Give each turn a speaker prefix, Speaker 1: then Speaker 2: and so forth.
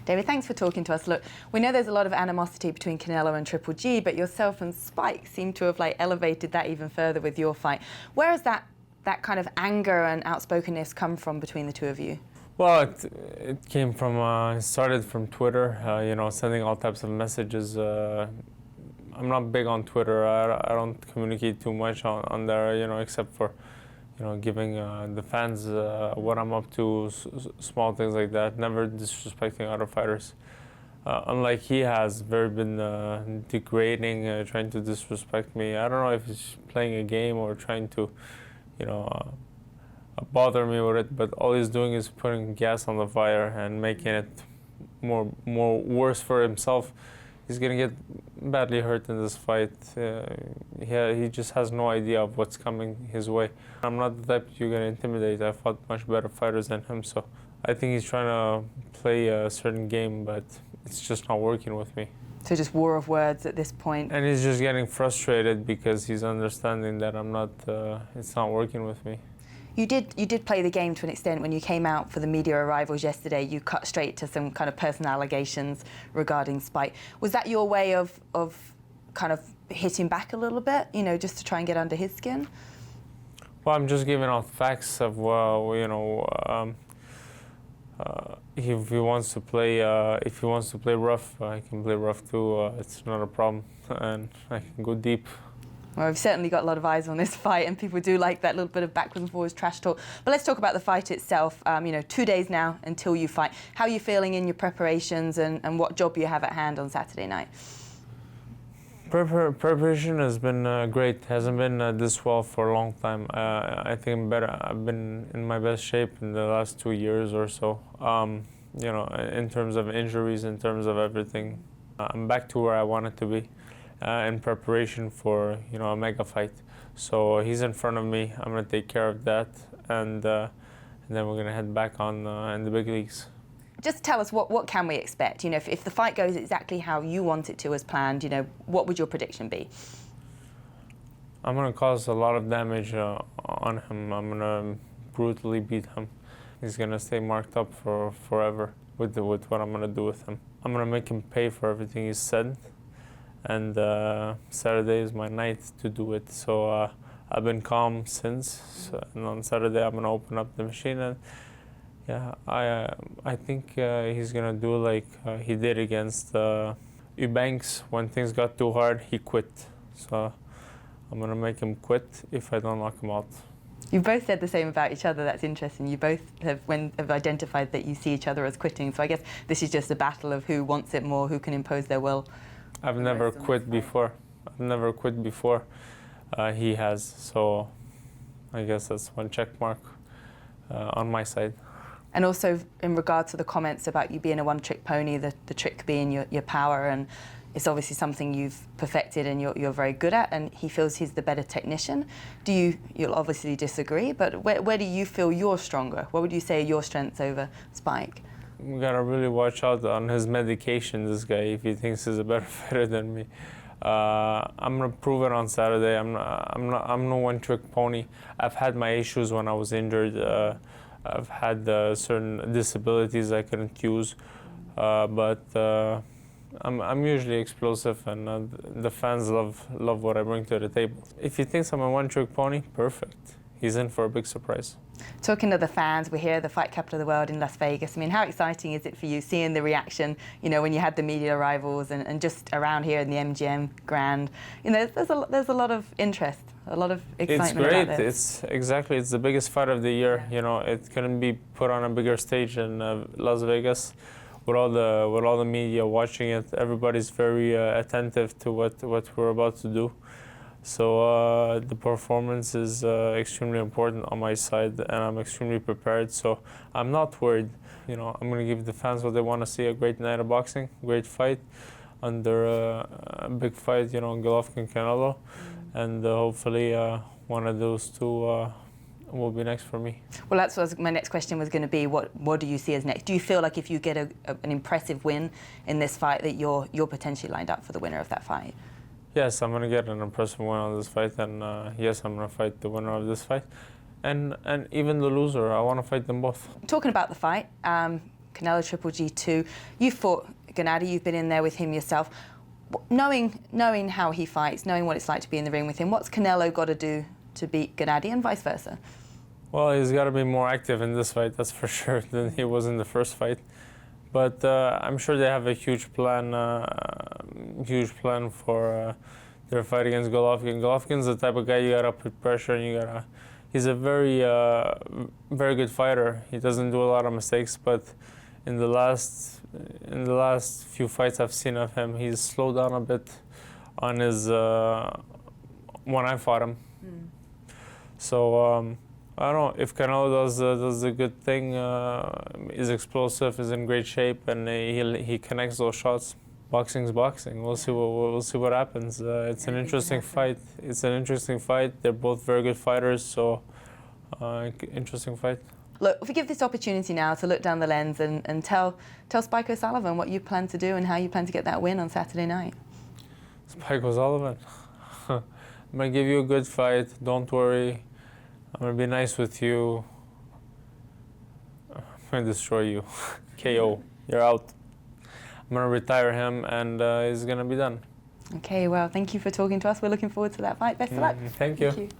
Speaker 1: David, thanks for talking to us. Look, we know there's a lot of animosity between Canelo and Triple G, but yourself and Spike seem to have elevated that even further with your fight. Where has that kind of anger and outspokenness come from between the two of you?
Speaker 2: Well, it came from, it started from Twitter, sending all types of messages. I'm not big on Twitter. I don't communicate too much on there, except for, giving the fans what I'm up to, small things like that, never disrespecting other fighters. Unlike he has very been degrading, trying to disrespect me. I don't know if he's playing a game or trying to, bother me with it, but all he's doing is putting gas on the fire and making it more worse for himself. He's gonna get badly hurt in this fight. He just has no idea of what's coming his way. I'm not the type you're gonna intimidate. I fought much better fighters than him, so I think he's trying to play a certain game, but it's just not working with me.
Speaker 1: So just war of words at this point.
Speaker 2: And he's just getting frustrated because he's understanding that it's not working with me.
Speaker 1: You did play the game to an extent when you came out for the media arrivals yesterday. You cut straight to some kind of personal allegations regarding Spike. Was that your way of kind of hitting back a little bit, just to try and get under his skin?
Speaker 2: Well, I'm just giving out facts of, if he wants to play, rough, I can play rough too. It's not a problem, and I can go deep.
Speaker 1: Well, we've certainly got a lot of eyes on this fight, and people do like that little bit of backwards and forwards trash talk. But let's talk about the fight itself. 2 days now until you fight. How are you feeling in your preparations, and what job you have at hand on Saturday night?
Speaker 2: Preparation has been great. Hasn't been this well for a long time. I think I'm better. I've been in my best shape in the last 2 years or so. In terms of injuries, in terms of everything, I'm back to where I wanted to be. In preparation for a mega fight. So he's in front of me. I'm gonna take care of that, and then we're gonna head back on in the big leagues.
Speaker 1: Just tell us what can we expect? If the fight goes exactly how you want it to as planned, what would your prediction be?
Speaker 2: I'm gonna cause a lot of damage on him. I'm gonna brutally beat him. He's gonna stay marked up for forever with what I'm gonna do with him. I'm gonna make him pay for everything he's said. And Saturday is my night to do it. So I've been calm since, and on Saturday I'm gonna open up the machine, and I think he's gonna do like he did against Eubanks. When things got too hard, he quit. So I'm gonna make him quit if I don't knock him out.
Speaker 1: You both said the same about each other. That's interesting. You both have identified that you see each other as quitting. So I guess this is just a battle of who wants it more, who can impose their will.
Speaker 2: I've never quit before. He has, so I guess that's one check mark on my side.
Speaker 1: And also in regard to the comments about you being a one-trick pony, the trick being your power, and it's obviously something you've perfected and you're very good at, and he feels he's the better technician. You'll obviously disagree, but where do you feel you're stronger? What would you say are your strengths over Spike?
Speaker 2: We gotta really watch out on his medication, this guy, if he thinks he's a better fighter than me. I'm gonna prove it on Saturday. I'm no one-trick pony. I've had my issues when I was injured. I've had certain disabilities I couldn't use, but I'm usually explosive, and the fans love what I bring to the table. If he thinks I'm a one-trick pony, perfect. He's in for a big surprise.
Speaker 1: Talking to the fans, we're here at the fight capital of the world in Las Vegas. I mean, how exciting is it for you seeing the reaction, when you had the media arrivals and just around here in the MGM Grand? There's a lot of interest, a lot of excitement.
Speaker 2: It's great.
Speaker 1: About this.
Speaker 2: It's the biggest fight of the year.
Speaker 1: Yeah.
Speaker 2: It couldn't be put on a bigger stage in Las Vegas with all the media watching it. Everybody's very attentive to what we're about to do. So the performance is extremely important on my side, and I'm extremely prepared. So I'm not worried. I'm going to give the fans what they want to see: a great night of boxing, great fight, under a big fight, Golovkin Canelo, and hopefully one of those two will be next for me.
Speaker 1: Well, that's what my next question was going to be. What do you see as next? Do you feel like if you get an impressive win in this fight, that you're potentially lined up for the winner of that fight?
Speaker 2: Yes, I'm going to get an impressive win on this fight, and yes, I'm going to fight the winner of this fight. And even the loser, I want to fight them both.
Speaker 1: Talking about the fight, Canelo Triple G2. You fought Gennady, you've been in there with him yourself. Knowing how he fights, knowing what it's like to be in the ring with him, what's Canelo got to do to beat Gennady and vice versa?
Speaker 2: Well, he's got to be more active in this fight, that's for sure, than he was in the first fight. But I'm sure they have a huge plan for their fight against Golovkin. Golovkin's the type of guy you gotta put pressure and he's a very good fighter. He doesn't do a lot of mistakes, but in the last few fights I've seen of him, he's slowed down a bit on his when I fought him. So I don't know if Canelo does a good thing. Is explosive, is in great shape, and he connects those shots. Boxing's boxing. We'll see what happens. It's an interesting fight. They're both very good fighters, so interesting fight.
Speaker 1: Look, if we give this opportunity now to look down the lens and tell Spike O'Sullivan what you plan to do and how you plan to get that win on Saturday night.
Speaker 2: Spike O'Sullivan, I'm gonna give you a good fight. Don't worry. I'm gonna be nice with you. I'm gonna destroy you. KO. You're out. I'm gonna retire him, and he's gonna be done.
Speaker 1: Okay, well, thank you for talking to us. We're looking forward to that fight. Best of luck.
Speaker 2: Thank you.
Speaker 1: Thank you.